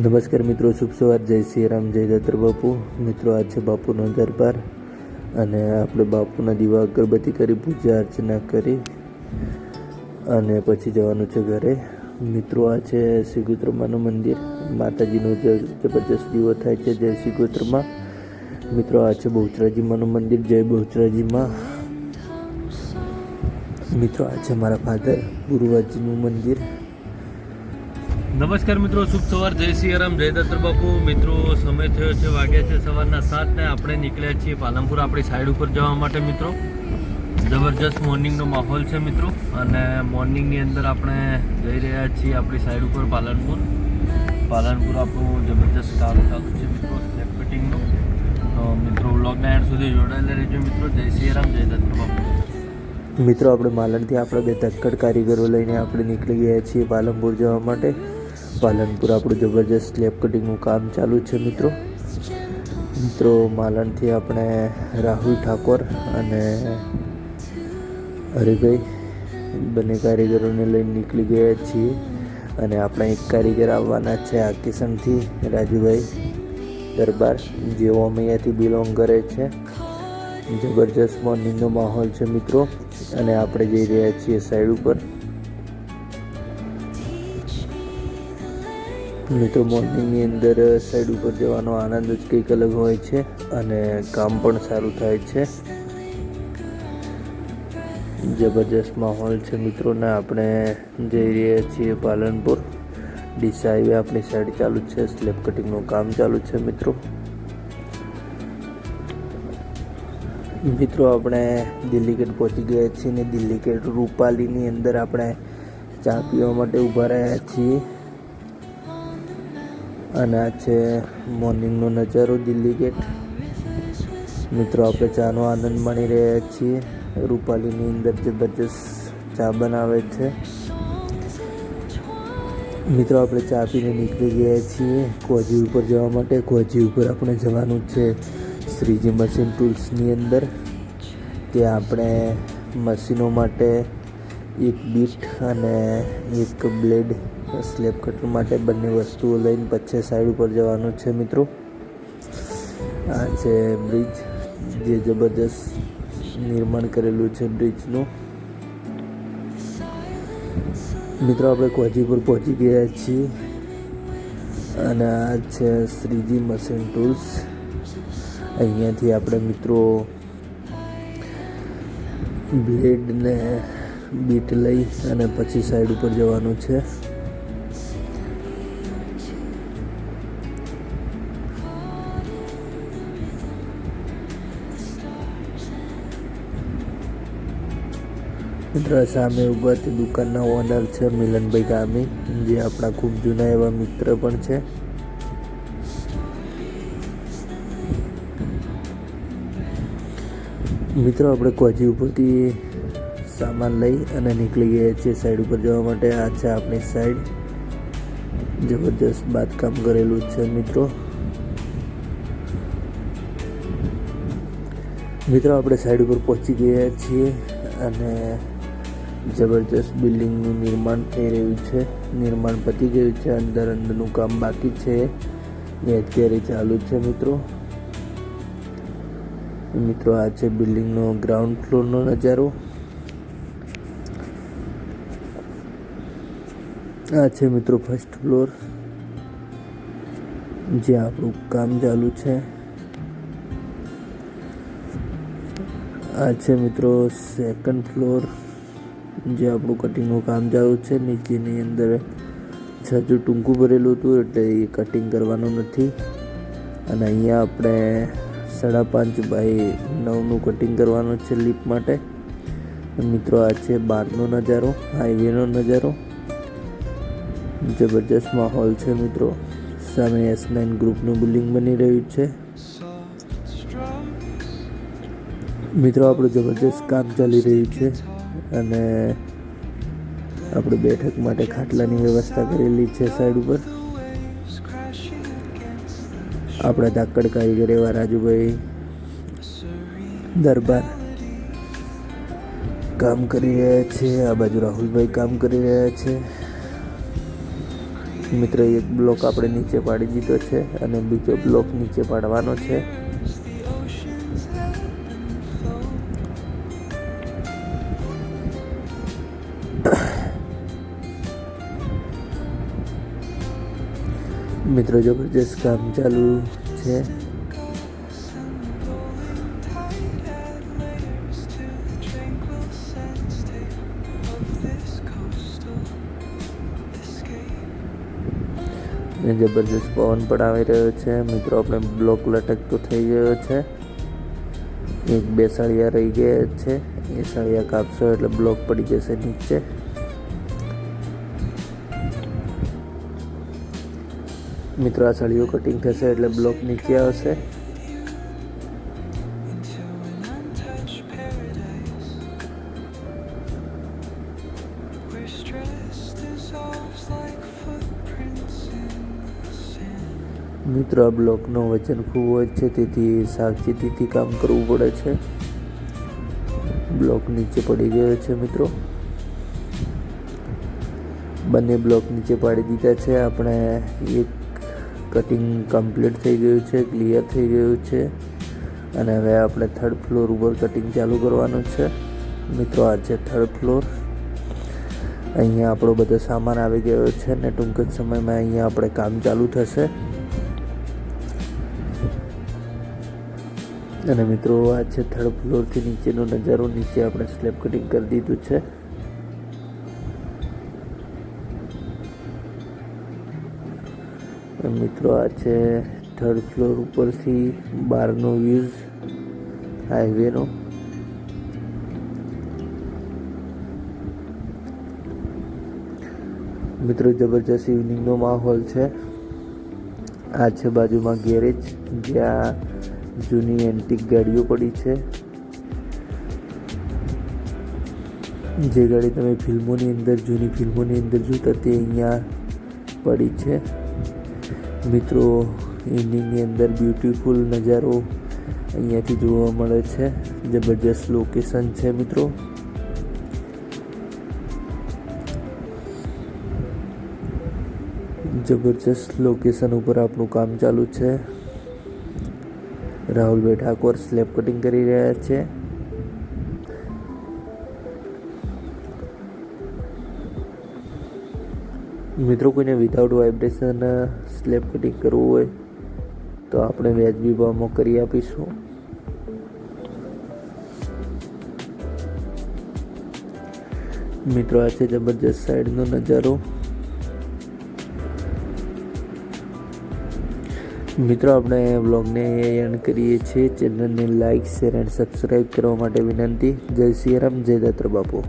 નમસ્કાર મિત્રો, શુભ સવાર, જય શ્રી રામ, જય દાતર બાપુ. મિત્રો આજ છે બાપુનો દરબાર અને આપણે બાપુના દીવા અગરબત્તી કરી પૂજા અર્ચના કરી અને પછી જવાનું છે ઘરે. મિત્રો આ છે શ્રીગોત્રમાનું મંદિર, માતાજીનો જબરજસ્ત દીવો થાય છે જય શ્રીગોત્રમાં. મિત્રો આ છે બહુચરાજીમાનું મંદિર, જય બહુચરાજીમાં. મિત્રો આ છે મારા ફાધર ગુરુવાજીનું મંદિર. નમસ્કાર મિત્રો, શુભ સવાર, જય શ્રી રામ, જય દત્તર બાપુ. મિત્રો સમય થયો છે, વાગ્યા છે સવારના 7 ને આપણે નીકળ્યા છીએ પાલનપુર આપણી સાઈડ ઉપર જવા માટે. મિત્રો જબરજસ્ત મોર્નિંગનો માહોલ છે મિત્રો, અને મોર્નિંગની અંદર આપણે જઈ રહ્યા છીએ આપણી સાઈડ ઉપર પાલનપુર. આપણું જબરજસ્ત કામ ચાલુ છે મિત્રો, સ્લેબ કટિંગનું. તો મિત્રો વ્લોગના એન્ડ સુધી જોડાયેલા રહેજો મિત્રો. જય શ્રી રામ, જય દત્તર બાપુ. મિત્રો આપણે માલણથી આપણે 2 તક્કડ કારીગરો લઈને આપણે નીકળી ગયા છીએ પાલનપુર જવા માટે. પાલનપુર આપણું જબરજસ્ત સ્લેબ કટિંગનું કામ ચાલુ છે મિત્રો. માલણથી આપણે રાહુલ ઠાકોર અને હરિભાઈ બંને કારીગરોને લઈને નીકળી ગયા છીએ. અને આપણા એક કારીગર આવવાના છે આ કિશનથી, રાજુભાઈ દરબાર, જેઓ અહીંયાથી બિલોંગ કરે છે. જબરજસ્ત મોર્નિંગનો માહોલ છે મિત્રો, અને આપણે જઈ રહ્યા છીએ સાઈડ ઉપર. મિત્રો મોર્નિંગની અંદર સાઈડ ઉપર જવાનો આનંદ જ કંઈક અલગ હોય છે, અને કામ પણ સારું થાય છે. જબરજસ્ત માહોલ છે મિત્રો, ને આપણે જઈ રહ્યા છીએ પાલનપુર. ડીસા હાઈવે આપણી સાઈડ ચાલુ છે, સ્લેબ કટિંગનું કામ ચાલુ છે મિત્રો. આપણે દિલ્હી ગેટ પહોંચી ગયા છીએ ને દિલ્હી ગેટ રૂપાલીની અંદર આપણે ચા પીવા માટે ઊભા રહ્યા છીએ. અને આ છે મોર્નિંગનો નજારો દિલ્હી ગેટ. મિત્રો આપણે ચાનો આનંદ માણી રહ્યા છીએ. રૂપાલીની અંદર જબરજસ્ત ચા બનાવે છે. મિત્રો આપણે ચા પીને નીકળી ગયા છીએ કોજી ઉપર જવા માટે. કોજી ઉપર આપણે જવાનું છે શ્રીજી મશીન ટૂલ્સની અંદર. ત્યાં આપણે મશીનો માટે એક બીટ અને એક બ્લેડ, સ્લેબ કટર માટે બંને વસ્તુઓ લઈને પછી સાઈડ ઉપર જવાનું છે મિત્રો. આ છે બ્રિજ, જે જબરજસ્ત નિર્માણ કરેલું છે બ્રિજનું. મિત્રો આપણે કોજી પર પહોંચી ગયા છીએ, અને આ છે શ્રીજી મશીન ટૂલ્સ. અહીંયાથી આપણે મિત્રો બ્લેડ ને બીટ લઈ અને પછી સાઈડ ઉપર જવાનું છે. મિત્રો સામે ઊભા તે દુકાનના ઓનર છે મિલનભાઈ ગામી, જે આપણા ખૂબ જૂના એવા મિત્ર પણ છે. મિત્રો આપણે કોજી ઉપરથી સામાન લઈ અને નીકળી ગયા છીએ સાઈડ ઉપર જવા માટે. આ છે આપણી સાઈડ, જબરજસ્ત બાંધકામ કરેલું છે મિત્રો. આપણે સાઈડ ઉપર પહોંચી ગયા છીએ, અને જબરજસ્ત બિલ્ડિંગનું નિર્માણ થઈ રહ્યું છે. નિર્માણ પતી ગયું છે, અંદરનું કામ બાકી છે, એ અત્યારે ચાલુ છે મિત્રો. આ છે બિલ્ડિંગનો ગ્રાઉન્ડ ફ્લોરનો નજારો. આ છે મિત્રો ફર્સ્ટ ફ્લોર, જ્યાં આપણું કામ ચાલુ છે. આ છે મિત્રો સેકન્ડ ફ્લોર, જે આપણું કટિંગનું કામ ચાલુ છે. નીચેની અંદર છજુ ટૂંકું ભરેલું હતું, એટલે એ કટિંગ કરવાનું નથી. અને અહીંયા આપણે 5.5x9નું કટિંગ કરવાનું છે લીપ માટે. મિત્રો આ છે બહારનો નજારો, હાઈવેનો નજારો. જબરજસ્ત માહોલ છે મિત્રો. સામે S9 ગ્રુપનું બિલ્ડિંગ બની રહ્યું છે. આપણું જબરજસ્ત કામ ચાલી રહ્યું છે, અને આપણે બેઠક માટે ખાટલાની વ્યવસ્થા કરેલી છે સાઈડ ઉપર. આપણા ધાકડ કારીગર એવા રાજુભાઈ દરબાર કામ કરી રહ્યા છે. આ બાજુ રાહુલભાઈ કામ કરી રહ્યા છે. મિત્રો એક બ્લોક આપણે નીચે પાડી દીધો છે અને બીજો બ્લોક નીચે પાડવાનો છે. મિત્રો જબરજસ્ત કામ ચાલુ છે. જબરજસ્ત પવન પણ આવી રહ્યો છે. મિત્રો આપણે બ્લોક લટકતો થઈ ગયો છે. એક બે સળિયા રહી ગયા છે. એ સળિયા કાપશો એટલે બ્લોક પડી જશે નીચે. મિત્રો આ સળિયો કટિંગ થશે એટલે બ્લોક નીચે આવશે. મિત્રો આ બ્લોકનો વજન ખૂબ હોય છે, તેથી સાવચેતીથી કામ કરવું પડે છે. બ્લોક નીચે પડી ગયો છે. મિત્રો બંને બ્લોક નીચે પાડી દીધા છે. આપણે એક કટિંગ કમ્પ્લીટ થઈ ગયું છે, ક્લિયર થઈ ગયું છે અને હવે આપણે થર્ડ ફ્લોર ઉપર કટિંગ ચાલુ કરવાનું છે. મિત્રો આ છે થર્ડ ફ્લોર. અહીંયા આપણો બધો સામાન આવી ગયો છે ને ટૂંક જ સમયમાં અહીંયા આપણે કામ ચાલુ થશે. અને મિત્રો આ છે થર્ડ ફ્લોરથી નીચેનો નજારો. નીચે આપણે સ્લેબ કટિંગ કરી દીધું છે. મિત્રો આ છે થર્ડ ફ્લોર ઉપરથી બહારનો વ્યૂઝ હાઈવેનો. મિત્રો જબરજસ્ત ઇવનિંગનો માહોલ છે. આ છે બાજુમાં ગેરેજ, જ્યાં જૂની એન્ટિક ગાડીઓ પડી છે. જે ગાડી તમે ફિલ્મોની અંદર, જૂની ફિલ્મોની અંદર જોતા તે અહીંયા પડી છે. મિત્રો ઇવનિંગની અંદર બ્યુટીફુલ નજારો અહીંયાથી જોવા મળે છે. જબરજસ્ત લોકેશન છે. મિત્રો જબરજસ્ત લોકેશન ઉપર આપણું કામ ચાલુ છે. રાહુલભાઈ ઠાકોર સ્લેબ કટિંગ કરી રહ્યા છે. મિત્રો કોઈને વિધાઉટ વાઇબ્રેશન સ્લેબ કટિંગ કરવું હોય તો આપણે વ્યાજબી ભાવમાં કરી આપીશું. મિત્રો આ છે જબરજસ્ત સાઈડનો નજારો. મિત્રો આપણે વ્લોગને એન્ડ કરીએ છીએ. ચેનલને લાઇક, શેર એન્ડ સબસ્ક્રાઈબ કરવા માટે વિનંતી. જય સિયારામ, જય દત્ત બાપુ.